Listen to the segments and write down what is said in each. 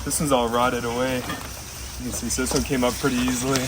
This one's all rotted away. You can see, so this one came up pretty easily.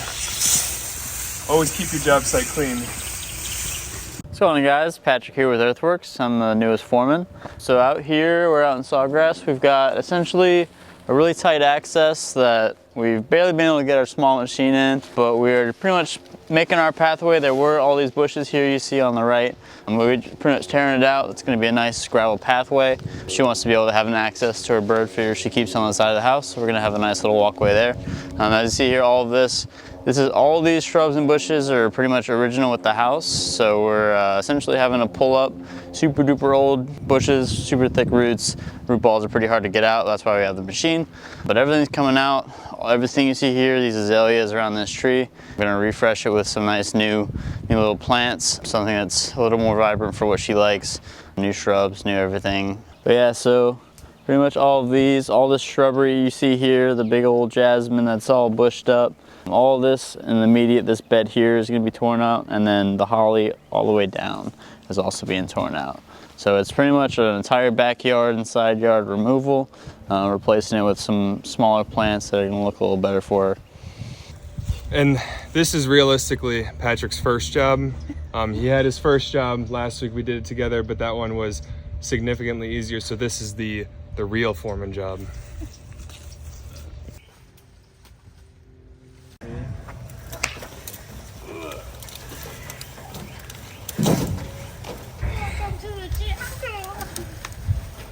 Always keep your job site clean. What's going on, guys? Patrick here with Earthworks. I'm the newest foreman. So out here, we're out in Sawgrass. We've got essentially a really tight access that we've barely been able to get our small machine in, but we're pretty much making our pathway. There were all these bushes here you see on the right. We're pretty much tearing it out. It's going to be a nice gravel pathway. She wants to be able to have an access to her bird feeder she keeps on the side of the house, so we're going to have a nice little walkway there. As you see here, all of this is all these shrubs and bushes are pretty much original with the house. So we're essentially having to pull up super duper old bushes, super thick roots. Root balls are pretty hard to get out. That's why we have the machine. But everything's coming out. Everything you see here, these azaleas around this tree. I'm gonna refresh it with some nice new little plants, something that's a little more vibrant for what she likes. New shrubs, new everything. But yeah, so pretty much all of these, all this shrubbery you see here, the big old jasmine that's all bushed up. All this in the immediate, this bed here is going to be torn out, and then the holly all the way down is also being torn out. So it's pretty much an entire backyard and side yard removal, replacing it with some smaller plants that are going to look a little better for her. And this is realistically Patrick's first job. He had his first job last week. We did it together, but that one was significantly easier. So this is the real foreman job.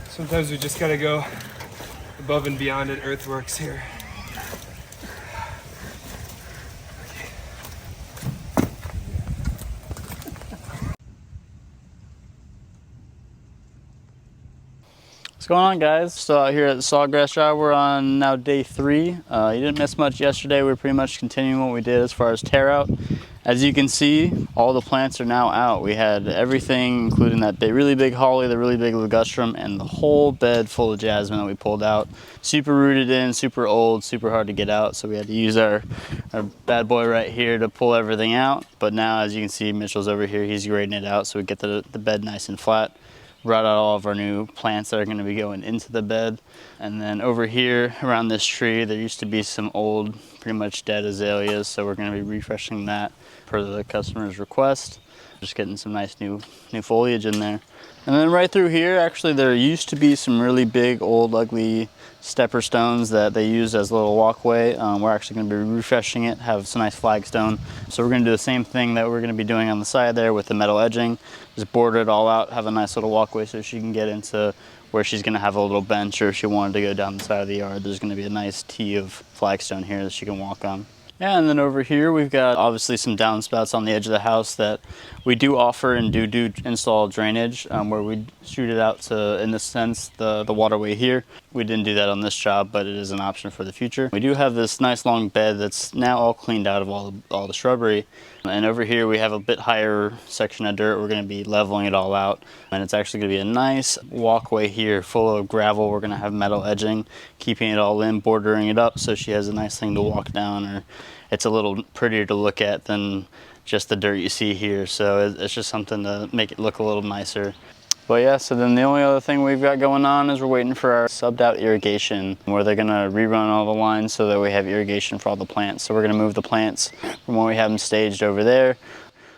Sometimes we just gotta go above and beyond at Earthworks here. What's going on, guys? So out here at the Sawgrass job, we're on now day 3. You didn't miss much yesterday. We're pretty much continuing what we did as far as tear out. As you can see, all the plants are now out. We had everything, including that really big holly, the really big ligustrum, and the whole bed full of jasmine that we pulled out. Super rooted in, super old, super hard to get out. So we had to use our bad boy right here to pull everything out. But now, as you can see, Mitchell's over here. He's grading it out so we get the bed nice and flat. Brought out all of our new plants that are going to be going into the bed. And then over here around this tree, there used to be some old, pretty much dead azaleas, so we're going to be refreshing that per the customer's request. Just getting some nice new foliage in there. And then right through here, actually there used to be some really big, old, ugly stepper stones that they use as a little walkway. We're actually going to be refreshing it, have some nice flagstone. So we're going to do the same thing that we're going to be doing on the side there with the metal edging. Just border it all out, have a nice little walkway so she can get into where she's going to have a little bench, or if she wanted to go down the side of the yard, there's going to be a nice tee of flagstone here that she can walk on. Yeah, and then over here we've got obviously some downspouts on the edge of the house that we do offer and do install drainage, where we shoot it out to, in this sense, the waterway here. We didn't do that on this job, but it is an option for the future. We do have this nice long bed that's now all cleaned out of all the shrubbery. And over here we have a bit higher section of dirt. We're going to be leveling it all out. And it's actually going to be a nice walkway here full of gravel. We're going to have metal edging, keeping it all in, bordering it up so she has a nice thing to walk down, or it's a little prettier to look at than just the dirt you see here. So it's just something to make it look a little nicer. But yeah, so then the only other thing we've got going on is we're waiting for our subbed out irrigation, where they're gonna rerun all the lines so that we have irrigation for all the plants. So we're gonna move the plants from where we have them staged over there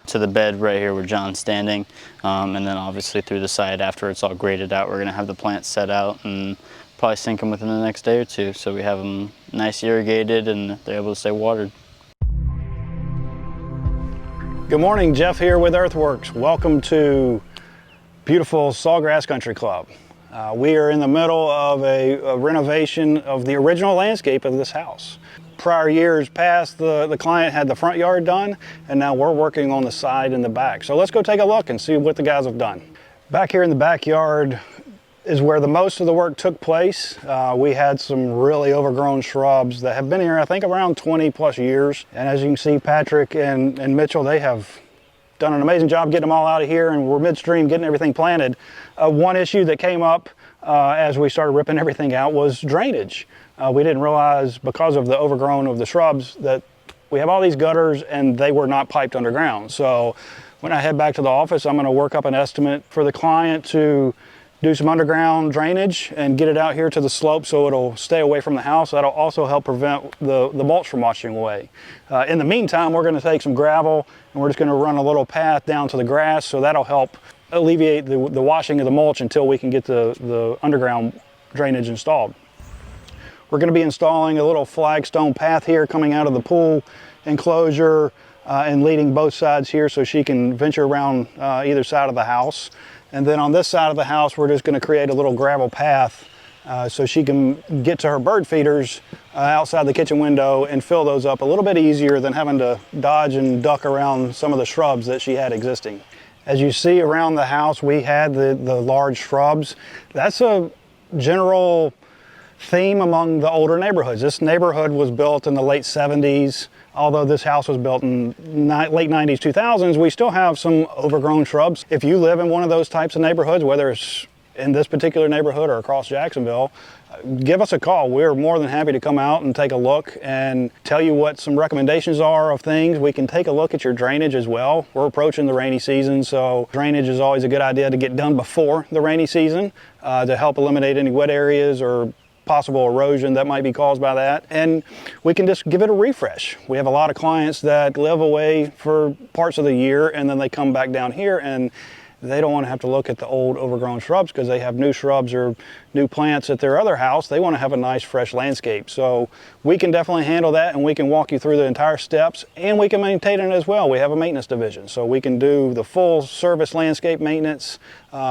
to the bed right here where John's standing. And then obviously through the side, after it's all graded out, we're gonna have the plants set out and probably sink them within the next day or two. So we have them nice irrigated and they're able to stay watered. Good morning, Jeff here with Earthworks. Welcome to beautiful Sawgrass Country Club. We are in the middle of a renovation of the original landscape of this house. Prior years past, the client had the front yard done, and now we're working on the side and the back. So let's go take a look and see what the guys have done. Back here in the backyard is where the most of the work took place. We had some really overgrown shrubs that have been here, I think, around 20 plus years. And as you can see, Patrick and Mitchell, they have done an amazing job getting them all out of here, and we're midstream getting everything planted. One issue that came up as we started ripping everything out was drainage. We didn't realize, because of the overgrown of the shrubs, that we have all these gutters and they were not piped underground. So when I head back to the office, I'm going to work up an estimate for the client to do some underground drainage and get it out here to the slope so it'll stay away from the house. That'll also help prevent the mulch from washing away. In the meantime, we're going to take some gravel and we're just going to run a little path down to the grass, so that'll help alleviate the washing of the mulch until we can get the underground drainage installed. We're going to be installing a little flagstone path here coming out of the pool enclosure and leading both sides here so she can venture around either side of the house. And then on this side of the house, we're just going to create a little gravel path so she can get to her bird feeders outside the kitchen window and fill those up a little bit easier than having to dodge and duck around some of the shrubs that she had existing. As you see around the house, we had the large shrubs. That's a general theme among the older neighborhoods. This neighborhood was built in the late 70s. Although this house was built in late 90s, 2000s, we still have some overgrown shrubs. If you live in one of those types of neighborhoods, whether it's in this particular neighborhood or across Jacksonville, give us a call. We're more than happy to come out and take a look and tell you what some recommendations are of things. We can take a look at your drainage as well. We're approaching the rainy season, so drainage is always a good idea to get done before the rainy season to help eliminate any wet areas or possible erosion that might be caused by that, and we can just give it a refresh. We have a lot of clients that live away for parts of the year and then they come back down here and they don't want to have to look at the old overgrown shrubs because they have new shrubs or new plants at their other house. They want to have a nice fresh landscape. So we can definitely handle that, and we can walk you through the entire steps, and we can maintain it as well. We have a maintenance division, so we can do the full service landscape maintenance,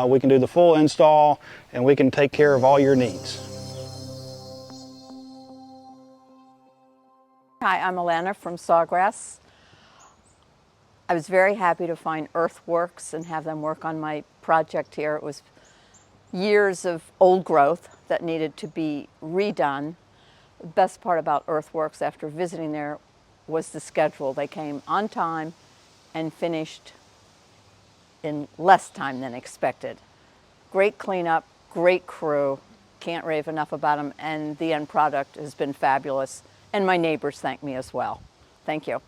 we can do the full install, and we can take care of all your needs. Hi, I'm Alanna from Sawgrass. I was very happy to find Earthworks and have them work on my project here. It was years of old growth that needed to be redone. The best part about Earthworks after visiting there was the schedule. They came on time and finished in less time than expected. Great cleanup, great crew, can't rave enough about them, and the end product has been fabulous. And my neighbors thank me as well. Thank you.